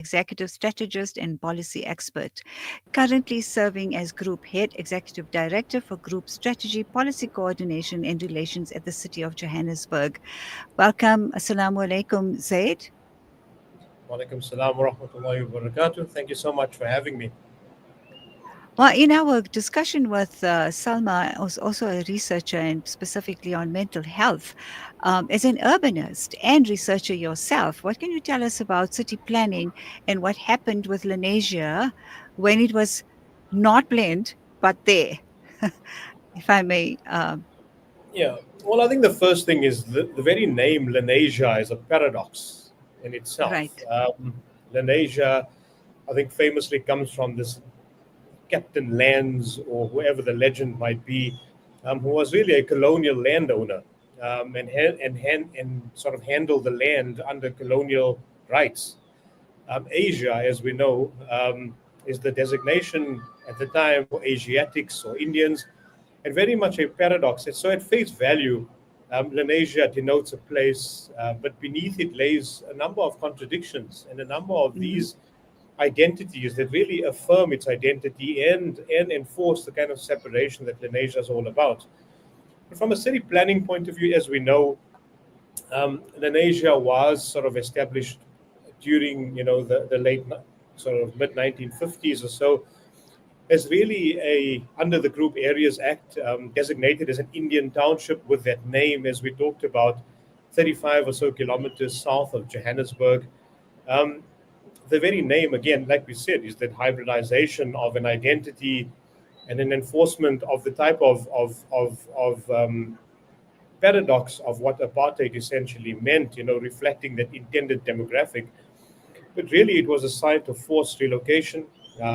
executive strategist and policy expert, currently serving as Group Head Executive Director for Group Strategy, Policy Coordination and Relations at the City of Johannesburg. Welcome. Assalamu alaikum, Zayd. Walaikum salam wa rahmatullahi wa barakatuh. Thank you so much for having me. Well, in our discussion with Salma, who's also a researcher and specifically on mental health, as an urbanist and researcher yourself, what can you tell us about city planning and what happened with Lenasia when it was not planned but there, if I may? Yeah, well, I think the first thing is the very name Lenasia is a paradox in itself. Right. Lenasia, I think, famously comes from this Captain Lands or whoever the legend might be, who was really a colonial landowner and sort of handled the land under colonial rights. Asia, as we know, is the designation at the time for Asiatics or Indians, and very much a paradox. And so, at face value, Lenasia denotes a place, but beneath it lays a number of contradictions and a number of Mm-hmm. these identities that really affirm its identity and enforce the kind of separation that Lenasia is all about. But from a city planning point of view, as we know, Lenasia was sort of established during the late sort of mid 1950s or so as really a under the Group Areas Act, designated as an Indian township with that name, as we talked about, 35 or so kilometers south of Johannesburg. Um, the very name, again, like we said, is that hybridization of an identity and an enforcement of the type of paradox of what apartheid essentially meant, reflecting that intended demographic. But really, it was a site of forced relocation.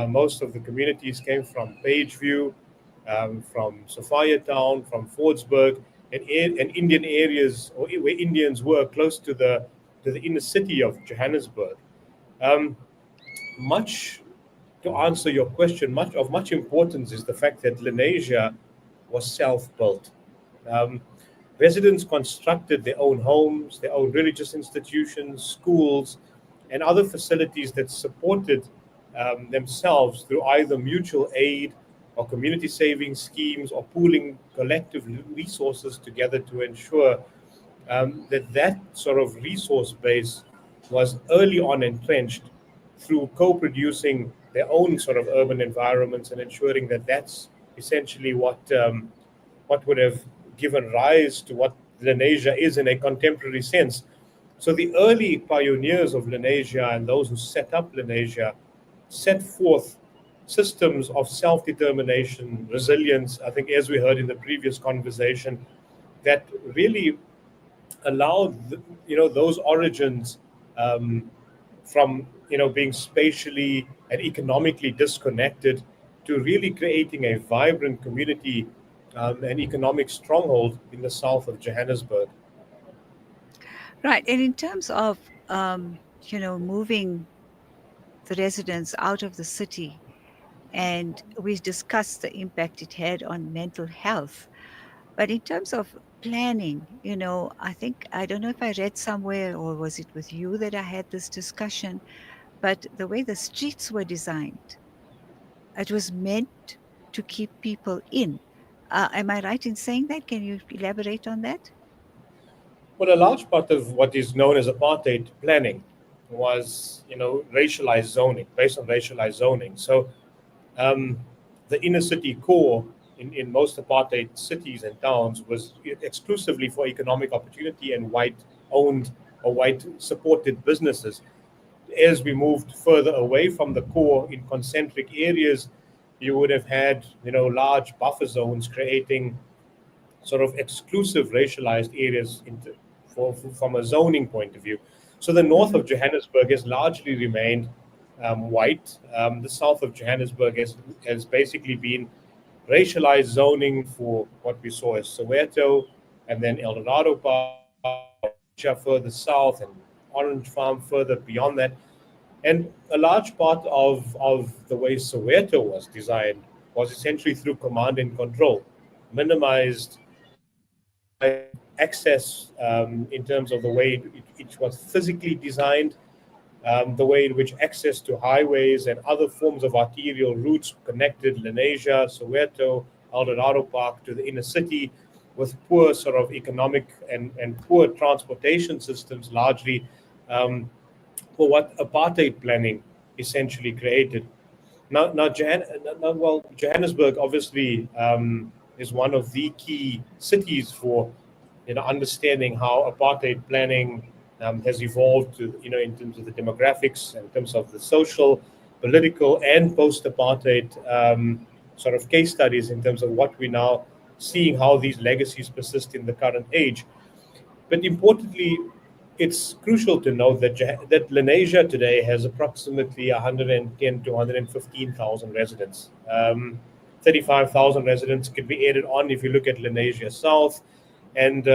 Most of the communities came from Pageview, from Sophia Town, from Fordsburg, and Indian areas, or where Indians were close to the inner city of Johannesburg. Um, much to answer your question, much importance is the fact that Lenasia was self-built. Um, Residents constructed their own homes, their own religious institutions, schools, and other facilities that supported themselves through either mutual aid or community saving schemes or pooling collective resources together to ensure that sort of resource base was early on entrenched through co-producing their own sort of urban environments and ensuring that that's essentially what would have given rise to what Lenasia is in a contemporary sense. So the early pioneers of Lenasia and those who set up Lenasia set forth systems of self-determination, resilience, I think, as we heard in the previous conversation, that really allowed those origins, from being spatially and economically disconnected to really creating a vibrant community and economic stronghold in the south of Johannesburg. Right. And in terms of, moving the residents out of the city, and we discussed the impact it had on mental health. But in terms of planning, I think, I don't know if I read somewhere or was it with you that I had this discussion, but the way the streets were designed, it was meant to keep people in. Am I right in saying that? Can you elaborate on that? Well, a large part of what is known as apartheid planning was, racialized zoning, based on racialized zoning. So um, the inner city core in most apartheid cities and towns was exclusively for economic opportunity and white owned or white supported businesses. As we moved further away from the core in concentric areas, you would have had, large buffer zones creating sort of exclusive racialized areas from a zoning point of view. So the north Hmm. of Johannesburg has largely remained white. The south of Johannesburg has basically been racialized zoning for what we saw as Soweto, and then El Dorado Park, further south, and Orange Farm further beyond that. And a large part of the way Soweto was designed was essentially through command and control, minimized access in terms of the way it was physically designed, the way in which access to highways and other forms of arterial routes connected Lenasia, Soweto, Eldorado Park to the inner city with poor sort of economic and poor transportation systems, largely um, for what apartheid planning essentially created. Johannesburg obviously is one of the key cities for understanding how apartheid planning has evolved to in terms of the demographics, in terms of the social, political, and post-apartheid sort of case studies in terms of what we're now seeing how these legacies persist in the current age. But importantly, it's crucial to note that Lenasia today has approximately 110 to 115,000 residents. 35,000 residents could be added on if you look at Lenasia South, and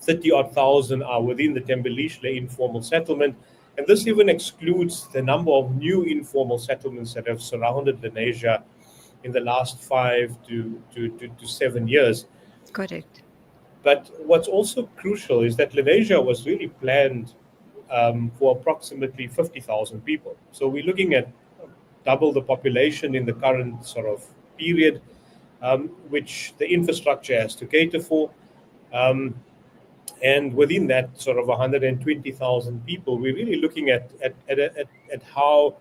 30 odd thousand are within the Tembelishle informal settlement. And this even excludes the number of new informal settlements that have surrounded Lenasia in the last 5 to 7 years. Correct. But what's also crucial is that Lenasia was really planned for approximately 50,000 people. So we're looking at double the population in the current sort of period, which the infrastructure has to cater for. Um, and within that sort of 120,000 people, we're really looking at how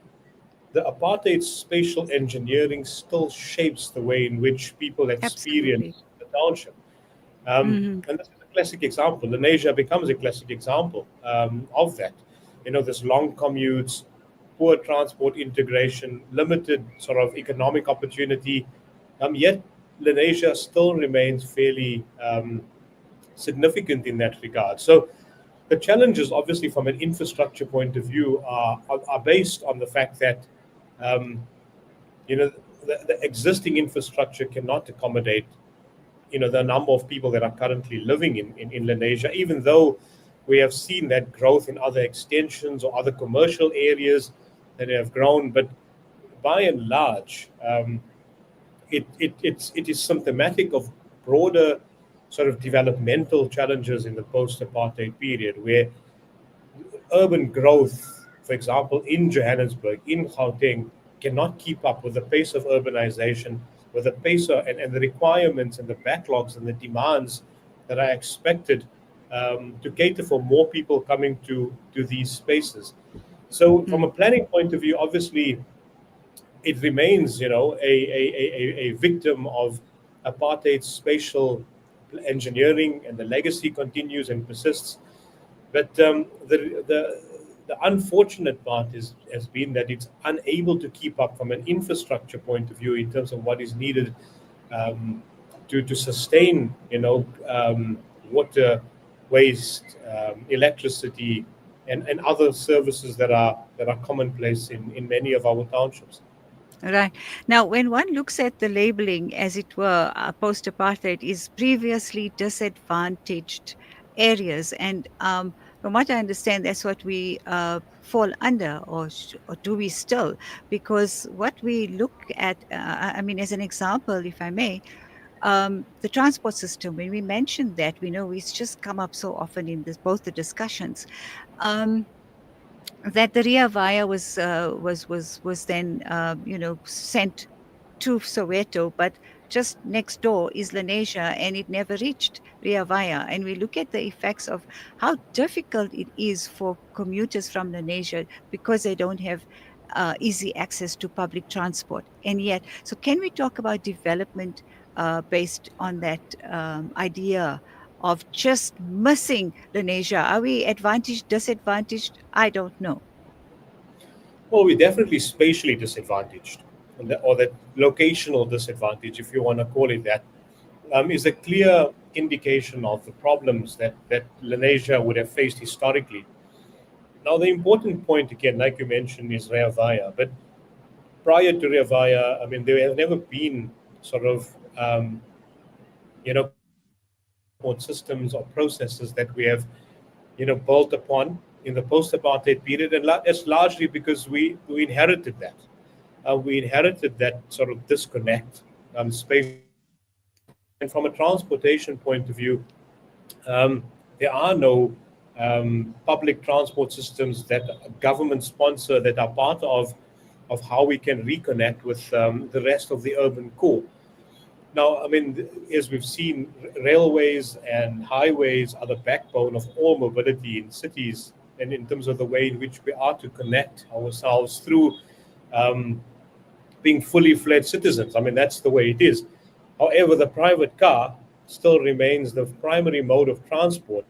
the apartheid spatial engineering still shapes the way in which people Absolutely. experience the township. Hmm. And this is a classic example. Lenasia becomes a classic example of that. There's long commutes, poor transport integration, limited sort of economic opportunity. Yet Lenasia still remains fairly significant in that regard. So the challenges, obviously, from an infrastructure point of view, are based on the fact that um, you know the existing infrastructure cannot accommodate the number of people that are currently living in Lenasia, even though we have seen that growth in other extensions or other commercial areas that have grown. But by and large, it is symptomatic of broader sort of developmental challenges in the post-apartheid period, where urban growth, for example, in Johannesburg, in Gauteng, cannot keep up with the pace of urbanization, with the pace and the requirements and the backlogs and the demands that are expected to cater for more people coming to these spaces. So, from a planning point of view, obviously, it remains, a victim of apartheid spatial engineering, and the legacy continues and persists. But the unfortunate part has been that it's unable to keep up from an infrastructure point of view in terms of what is needed um, to sustain, water, waste, electricity, and other services that are commonplace in many of our townships. Right. Now, when one looks at the labeling, as it were, post apartheid is previously disadvantaged areas. And from what I understand, that's what we fall under, or do we still? Because what we look at, I mean, as an example, if I may, the transport system, when we mention that, we know it's just come up so often in both the discussions. Um, that the Ria Vaya was then sent to Soweto, but just next door is Lenasia, and it never reached Ria Vaya. And we look at the effects of how difficult it is for commuters from Lenasia because they don't have easy access to public transport. And yet, so can we talk about development based on that idea of just missing Lenasia? Are we advantaged, disadvantaged? I don't know. Well, we're definitely spatially disadvantaged, or that locational disadvantage, if you want to call it that, is a clear indication of the problems that Lenasia would have faced historically. Now, the important point, again, like you mentioned, is Rea Vaya. But prior to Rea Vaya, I mean, there have never been sort of, transport systems or processes that we have, built upon in the post-apartheid period. And that's largely because we inherited that. We inherited that sort of disconnect spatially. And from a transportation point of view, there are no public transport systems that government sponsor that are part of how we can reconnect with the rest of the urban core. Now, I mean, as we've seen, railways and highways are the backbone of all mobility in cities, and in terms of the way in which we are to connect ourselves through um, being fully fledged citizens. I mean, that's the way it is. However, the private car still remains the primary mode of transport,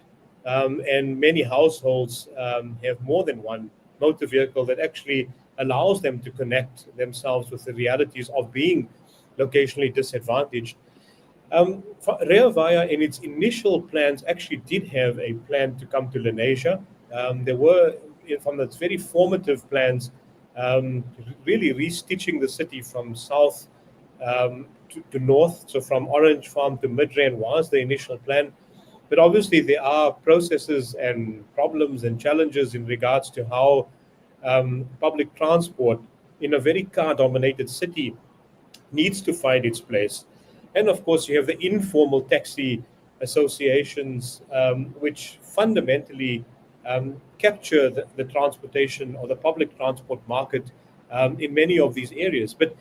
and many households have more than one motor vehicle that actually allows them to connect themselves with the realities of being locationally disadvantaged. Rea Vaya, in its initial plans, actually did have a plan to come to Lenasia. There were, from its very formative plans, really restitching the city from south to north, so from Orange Farm to Midrand was the initial plan. But obviously, there are processes and problems and challenges in regards to how public transport in a very car dominated city needs to find its place. And of course, you have the informal taxi associations, which fundamentally capture the transportation or the public transport market in many of these areas. But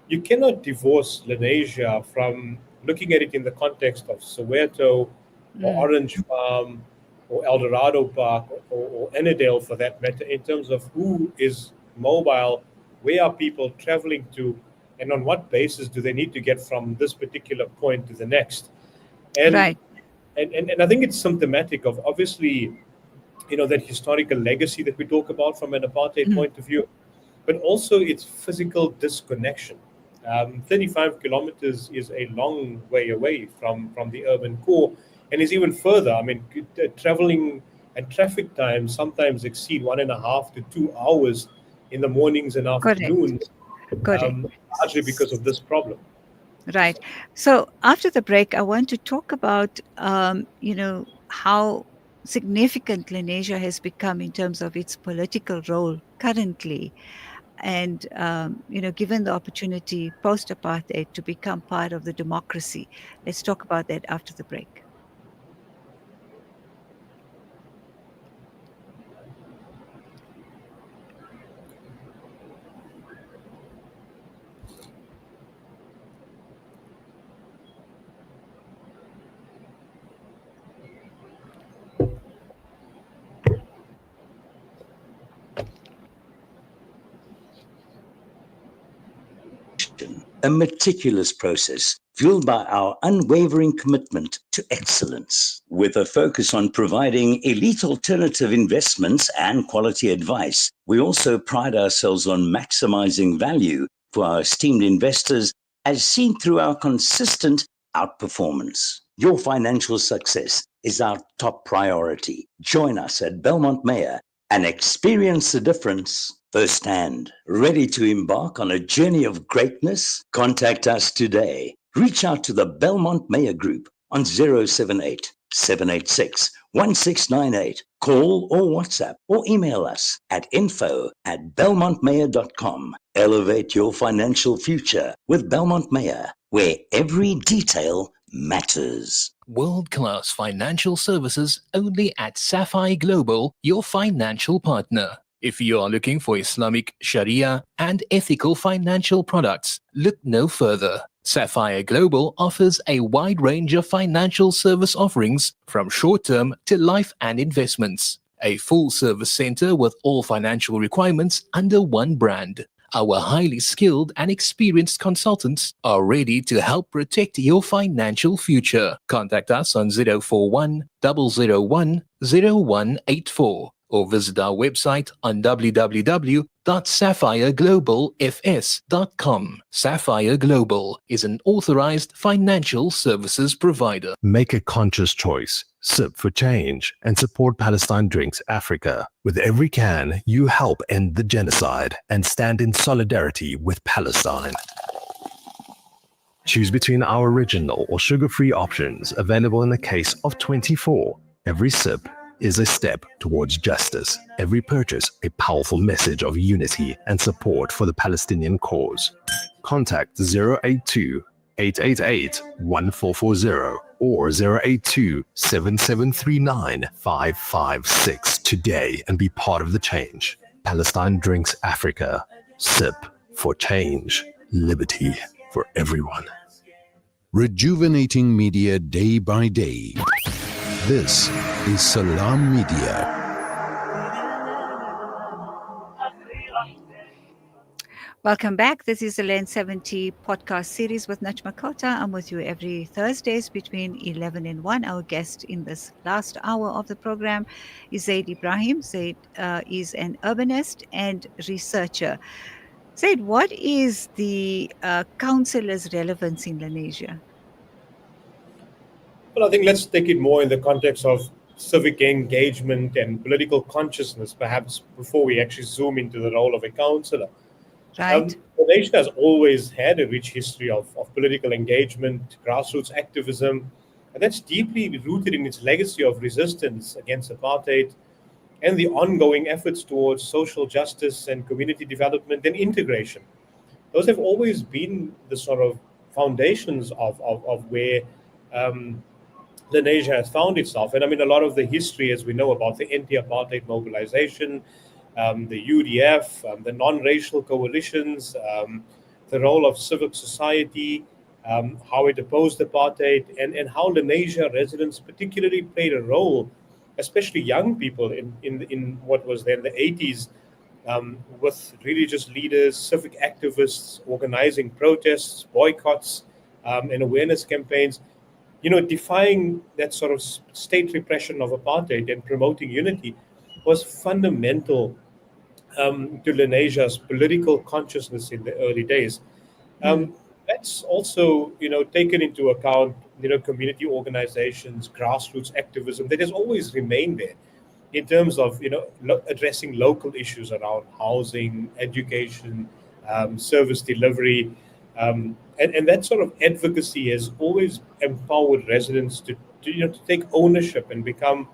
you cannot divorce Lenasia from looking at it in the context of Soweto or Mm. Orange Farm or El Dorado Park or Annandale for that matter, in terms of who is mobile, where are people traveling to, and on what basis do they need to get from this particular point to the next. And Right. and I think it's symptomatic of obviously, that historical legacy that we talk about from an apartheid Mm. point of view, but also its physical disconnection. 35 kilometers is a long way away from the urban core, and is even further. I mean, traveling and traffic times sometimes exceed 1.5 to 2 hours in the mornings and Correct. afternoons, Correct. largely because of this problem. Right. So after the break, I want to talk about, how significant Lenasia has become in terms of its political role currently, and given the opportunity post-apartheid to become part of the democracy. Let's talk about that after the break. A meticulous process fueled by our unwavering commitment to excellence. With a focus on providing elite alternative investments and quality advice, we also pride ourselves on maximizing value for our esteemed investors, as seen through our consistent outperformance. Your financial success is our top priority. Join us at Belmont Mayor and experience the difference firsthand. Ready to embark on a journey of greatness? Contact us today. Reach out to the Belmont Mayor Group on 078 786 1698. Call or WhatsApp or email us at info@belmontmayor.com. Elevate your financial future with Belmont Mayor, where every detail matters. World-class financial services only at Sapphire Global, your financial partner. If you are looking for Islamic Sharia and ethical financial products, look no further. Sapphire Global offers a wide range of financial service offerings from short-term to life and investments. A full-service center with all financial requirements under one brand. Our highly skilled and experienced consultants are ready to help protect your financial future. Contact us on 041 001 0184 or visit our website on www.sapphireglobalfs.com. Sapphire Global is an authorized financial services provider. Make a conscious choice. Sip for change and support Palestine Drinks Africa. With every can, you help end the genocide and stand in solidarity with Palestine. Choose between our original or sugar-free options available in the case of 24. Every sip is a step towards justice. Every purchase a powerful message of unity and support for the Palestinian cause. Contact 082 888-1440 or 082-7739-556 today and be part of the change. Palestine Drinks Africa. Sip for change. Liberty for everyone. Rejuvenating media day by day. This is Salam Media. Welcome back. This is the Lens 70 podcast series with Najma Kota. I'm with you every Thursdays between 11 and 1. Our guest in this last hour of the program is Zayd Ebrahim. Zayd is an urbanist and researcher. Zayd, what is the councillor's relevance in Lenasia? Well, I think let's take it more in the context of civic engagement and political consciousness, perhaps, before we actually zoom into the role of a councillor. Right. The nation has always had a rich history of political engagement, grassroots activism, and that's deeply rooted in its legacy of resistance against apartheid and the ongoing efforts towards social justice and community development and integration. Those have always been the sort of foundations of where Lenasia has found itself. And I mean, a lot of the history, as we know, about the anti-apartheid mobilization, the UDF, the non-racial coalitions, the role of civil society, how it opposed apartheid, and how Lenasia residents particularly played a role, especially young people in what was then the 80s, with religious leaders, civic activists organizing protests, boycotts, and awareness campaigns, defying that sort of state repression of apartheid and promoting unity was fundamental to Lenasia's political consciousness in the early days. That's also, taken into account, community organizations, grassroots activism that has always remained there in terms of, addressing local issues around housing, education, service delivery. And that sort of advocacy has always empowered residents to take ownership and become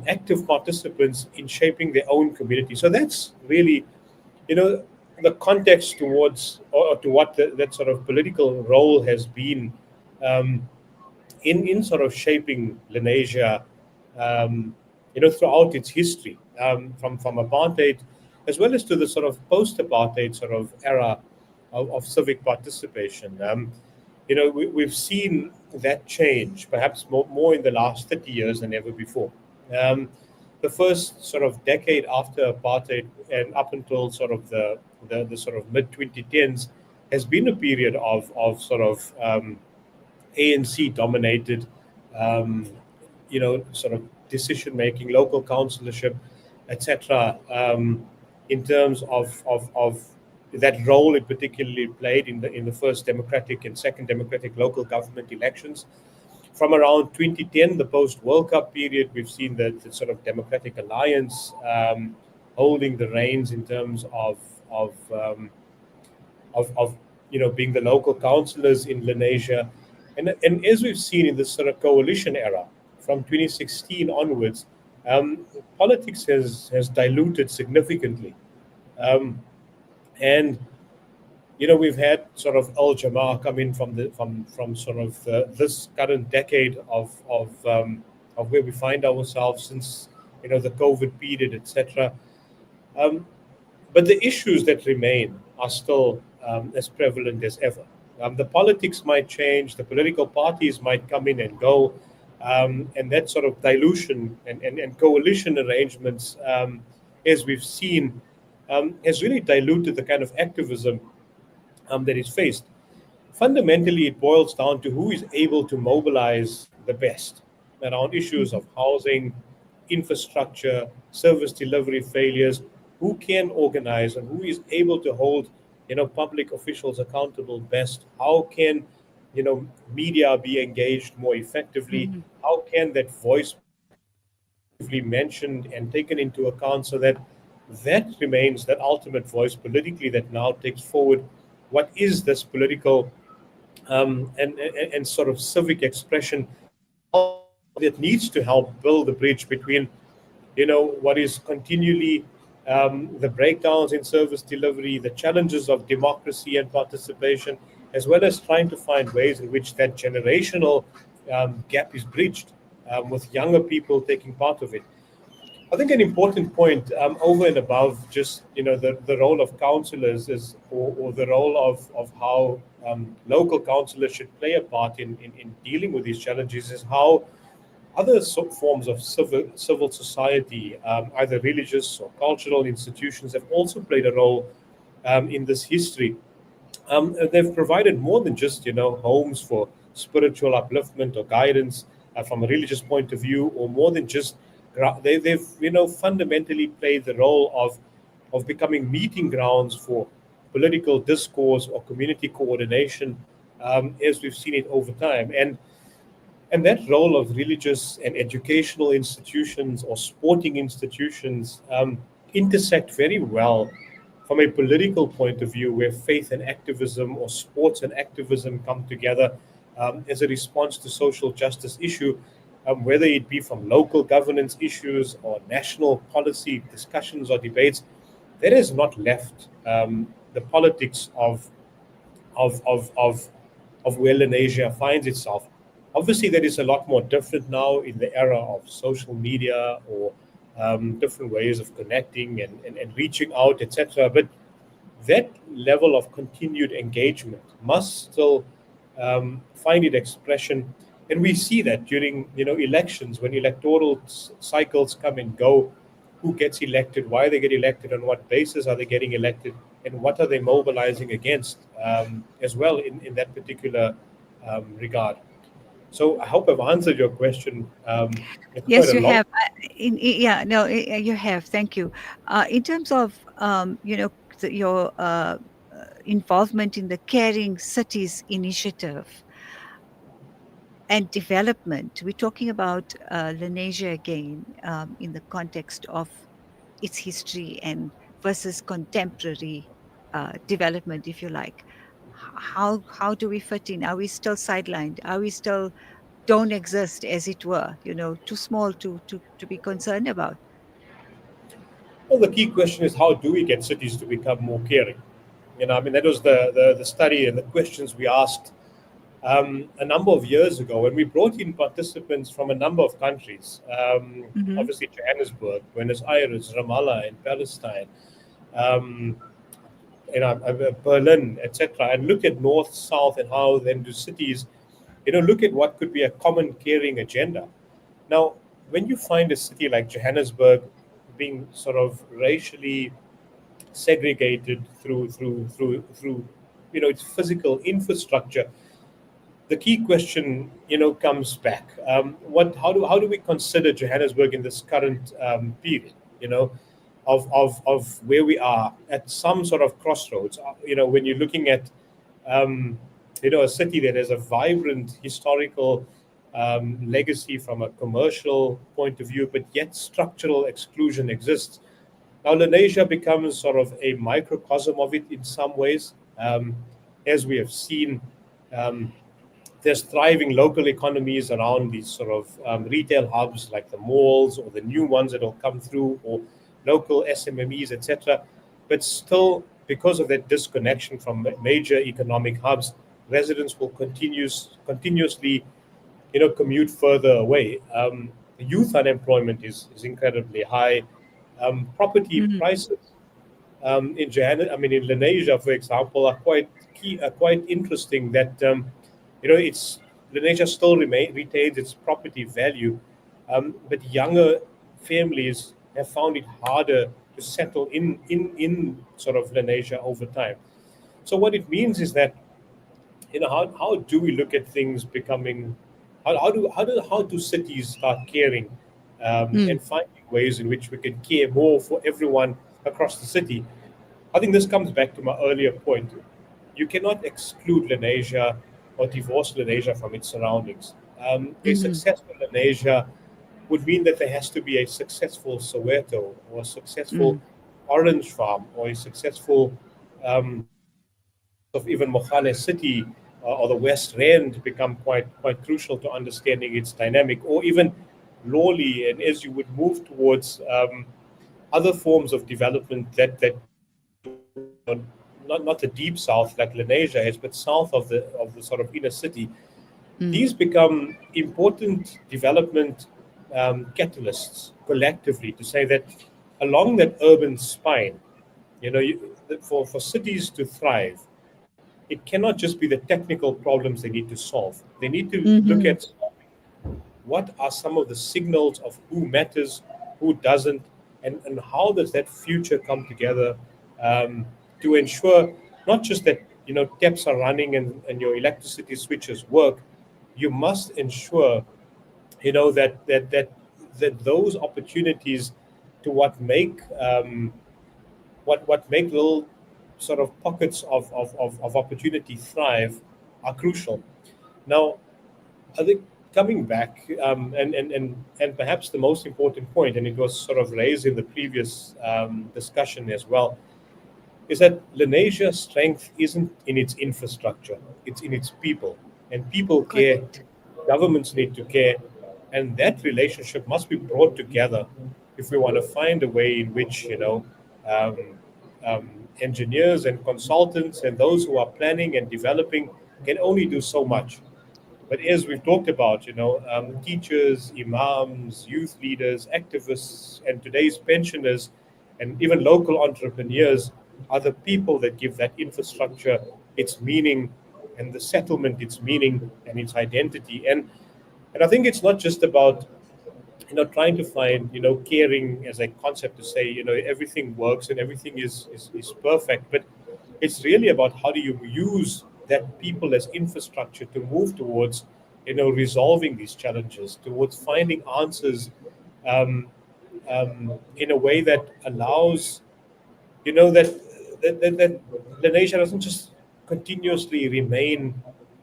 active participants in shaping their own community. So that's really, the context towards or to what that sort of political role has been in sort of shaping Lenasia, throughout its history, from apartheid, as well as to the sort of post-apartheid sort of era of civic participation. We've seen that change, perhaps more in the last 30 years than ever before. The first sort of decade after apartheid and up until sort of the sort of mid 2010s has been a period of sort of ANC dominated, sort of decision making, local councillorship, etc. In terms of that role it particularly played in the first democratic and second democratic local government elections. From around 2010, the post-World Cup period, we've seen the sort of Democratic Alliance holding the reins in terms of being the local councillors in Lenasia. And as we've seen in this sort of coalition era, from 2016 onwards, politics has diluted significantly. And we've had sort of Al Jamaa come in from sort of this current decade of where we find ourselves since the COVID period, etc. But the issues that remain are still as prevalent as ever. The politics might change, the political parties might come in and go, and that sort of dilution and coalition arrangements, as we've seen, has really diluted the kind of activism that is faced. Fundamentally, it boils down to who is able to mobilize the best around issues of housing, infrastructure, service delivery failures, who can organize and who is able to hold public officials accountable best. How can media be engaged more effectively? How can that voice be mentioned and taken into account so that remains that ultimate voice politically that now takes forward what is this political and sort of civic expression that needs to help build the bridge between what is continually the breakdowns in service delivery, the challenges of democracy and participation, as well as trying to find ways in which that generational gap is bridged with younger people taking part of it. I think an important point over and above just the role of councillors is or the role of how local councillors should play a part in dealing with these challenges is how other forms of civil society, either religious or cultural institutions, have also played a role in this history. They've provided more than just homes for spiritual upliftment or guidance from a religious point of view, or more than just they've fundamentally played the role of becoming meeting grounds for political discourse or community coordination, as we've seen it over time. And that role of religious and educational institutions or sporting institutions intersect very well from a political point of view, where faith and activism or sports and activism come together as a response to social justice issue, whether it be from local governance issues or national policy discussions or debates. That has not left the politics of where Lenasia finds itself. Obviously, that is a lot more different now in the era of social media or different ways of connecting and reaching out, etc. But that level of continued engagement must still find its expression. And we see that during elections, when electoral cycles come and go, who gets elected, why they get elected, on what basis are they getting elected, and what are they mobilizing against as well in that particular regard. So I hope I've answered your question. It's quite Yes, a you long. have. Yeah, no, you have. Thank you. In terms of your involvement in the Caring Cities initiative and development, we're talking about Lenasia again in the context of its history and versus contemporary development, if you like. How do we fit in? Are we still sidelined? Are we still don't exist, as it were? Too small to be concerned about. Well, the key question is, how do we get cities to become more caring? I mean, that was the study and the questions we asked a number of years ago when we brought in participants from a number of countries. Hmm. Obviously, Johannesburg, Buenos Aires, Ramallah in Palestine, um, Berlin, etc., and look at north, south, and how then do cities, look at what could be a common caring agenda. Now, when you find a city like Johannesburg being sort of racially segregated through its physical infrastructure, the key question comes back. How do we consider Johannesburg in this current period? Of where we are at some sort of crossroads. When you're looking at a city that has a vibrant historical legacy from a commercial point of view, but yet structural exclusion exists. Now, Lenasia becomes sort of a microcosm of it in some ways, as we have seen. There's thriving local economies around these sort of retail hubs like the malls or the new ones that will come through, or local SMMEs, etc. But still, because of that disconnection from major economic hubs, residents will continuously commute further away. Youth unemployment is incredibly high. Property Hmm. prices in Lenasia, for example, are quite interesting. That it's Lenasia still retains its property value, but younger families have found it harder to settle in sort of Lenasia over time. So what it means is that how do we look at things becoming how do cities start caring Mm. and finding ways in which we can care more for everyone across the city. I think this comes back to my earlier point. You cannot exclude Lenasia or divorce Lenasia from its surroundings. A Mhm. successful Lenasia would mean that there has to be a successful Soweto or a successful Mm. orange farm or a successful parts of even Mogale City or the West Rand become quite crucial to understanding its dynamic, or even Lawley. And as you would move towards other forms of development that not the deep south like Lenasia is, but south of the sort of inner city, Mm. these become important development catalysts collectively to say that along that urban spine, for cities to thrive, it cannot just be the technical problems they need to solve. They need to look Mm-hmm. at what are some of the signals of who matters, who doesn't, and how does that future come together um, to ensure not just that taps are running and your electricity switches work. You must ensure that those opportunities to what make little sort of pockets of opportunity thrive are crucial. Now, I think coming back, and perhaps the most important point, and it was sort of raised in the previous discussion as well, is that Lenasia's strength isn't in its infrastructure; it's in its people, and people care. Correct. Governments need to care, and that relationship must be brought together if we want to find a way in which um, engineers and consultants and those who are planning and developing can only do so much. But as we've talked about, teachers, imams, youth leaders, activists, and today's pensioners, and even local entrepreneurs are the people that give that infrastructure its meaning, and the settlement its meaning and its identity. And I think it's not just about trying to find caring as a concept to say everything works and everything is perfect, but it's really about how do you use that people as infrastructure to move towards resolving these challenges, towards finding answers in a way that allows that the nation doesn't just continuously remain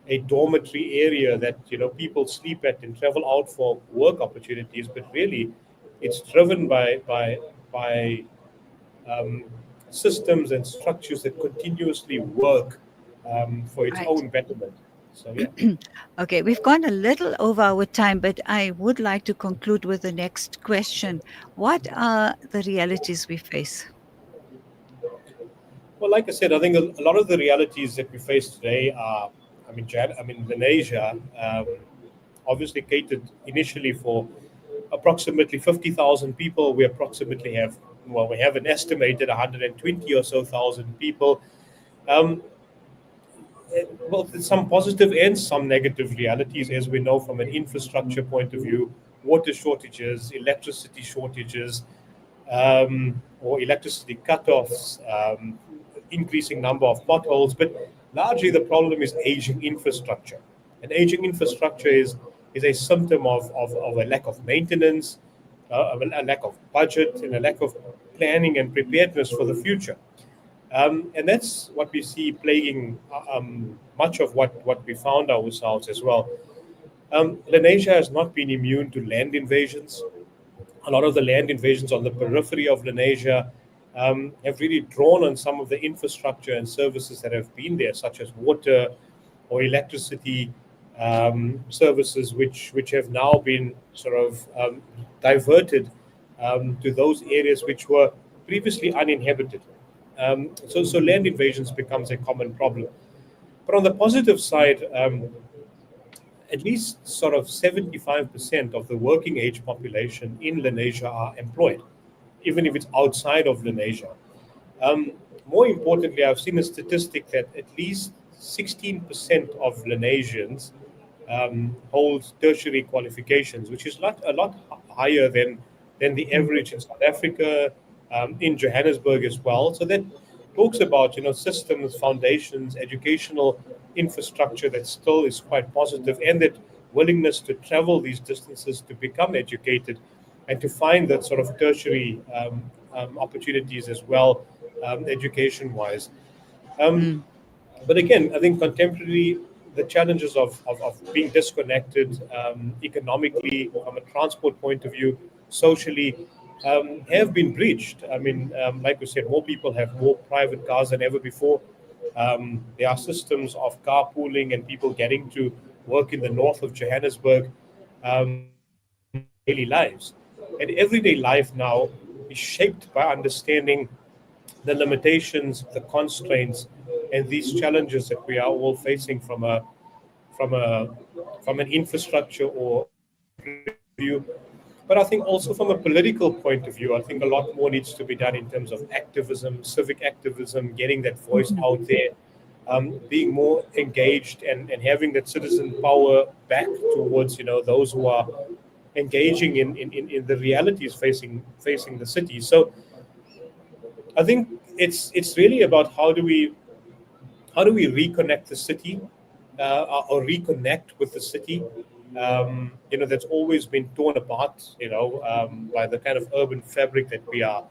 a dormitory area that people sleep at and travel out for work opportunities, but really it's driven by um, systems and structures that continuously work for its Right. own betterment. So yeah. Okay, we've gone a little over our time, but I would like to conclude with the next question. What are the realities we face? Well, like I said, I think a lot of the realities that we face today are, Lenasia obviously catered initially for approximately 50,000 people. We have an estimated 120 or so thousand people. Um, well, some positive and some negative realities, as we know from an infrastructure point of view, water shortages, electricity shortages, or electricity cutoffs, increasing number of potholes. But largely the problem is aging infrastructure. And aging infrastructure is a symptom of a lack of maintenance, a lack of budget, and a lack of planning and preparedness for the future. And that's what we see plaguing much of what we found ourselves as well. Lenasia has not been immune to land invasions. A lot of the land invasions on the periphery of Lenasia have really drawn on some of the infrastructure and services that have been there, such as water or electricity services, which have now been sort of diverted to those areas which were previously uninhabited. So land invasions becomes a common problem. But on the positive side, at least sort of 75% of the working age population in Lenasia are employed, even if it's outside of Lenasia. Um, More importantly, I've seen a statistic that at least 16% of Lenasians hold tertiary qualifications, which is a lot higher than the Mm. average in South Africa, in Johannesburg as well. So that talks about systems, foundations, educational infrastructure that still is quite positive, and that willingness to travel these distances to become educated and to find that sort of tertiary opportunities as well, education wise. Um, Mm. but again, I think contemporary, the challenges of being disconnected economically, from a transport point of view, socially, have been breached. Like we said, more people have more private cars than ever before. There are systems of carpooling and people getting to work in the north of Johannesburg daily lives. And everyday life now is shaped by understanding the limitations, the constraints, and these challenges that we are all facing from a from an infrastructure or view. But I think also from a political point of view, I think a lot more needs to be done in terms of activism, civic activism, getting that voice Mhm. out there, being more engaged and having that citizen power back towards those who are engaging in the realities facing the city. So I think it's really about how do we reconnect the city, or reconnect with the city, that's always been torn apart, by the kind of urban fabric that we are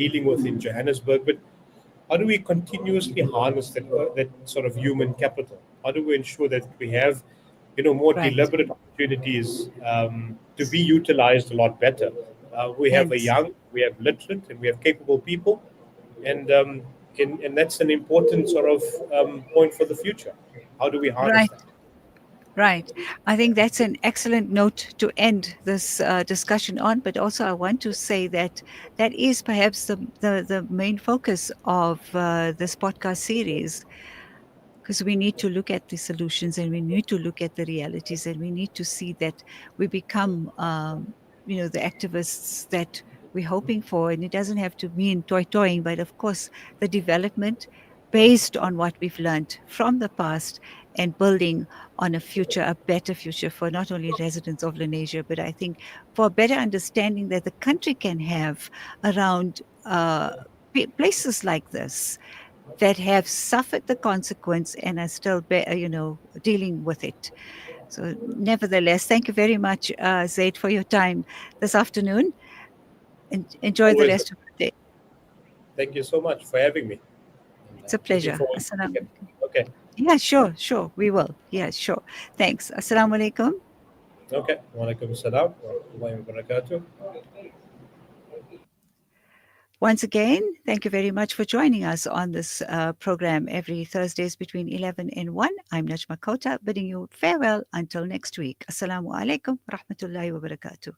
dealing with in Johannesburg. But how do we continuously harness that sort of human capital? How do we ensure that we have, more Right. deliberate opportunities to be utilized a lot better? We have Thanks. we have literate, and we have capable people, and that's an important sort of point for the future. How do we harness Right. that? Right. I think that's an excellent note to end this discussion on. But also, I want to say that that is perhaps the main focus of this podcast series, because we need to look at the solutions and we need to look at the realities and we need to see that we become, the activists that we're hoping for. And it doesn't have to mean toying, but of course, the development based on what we've learned from the past and building on a future, a better future for not only residents of Lenasia, but I think for a better understanding that the country can have around places like this that have suffered the consequence and are still, dealing with it. So, nevertheless, thank you very much, Zaid, for your time this afternoon, and enjoy the Always. rest of the day. Thank you so much for having me. And, It's a looking pleasure. forward to Assalamu it. alaikum. Okay. Yeah, sure. We will. Yeah, sure. Thanks. Assalamu alaikum. Okay. Walaikum salam wa rahmatullahi wa barakatuh. Once again, thank you very much for joining us on this program every Thursdays between 11 and 1. I'm Najma Kota, bidding you farewell until next week. Assalamu alaikum wa rahmatullahi wa barakatuh.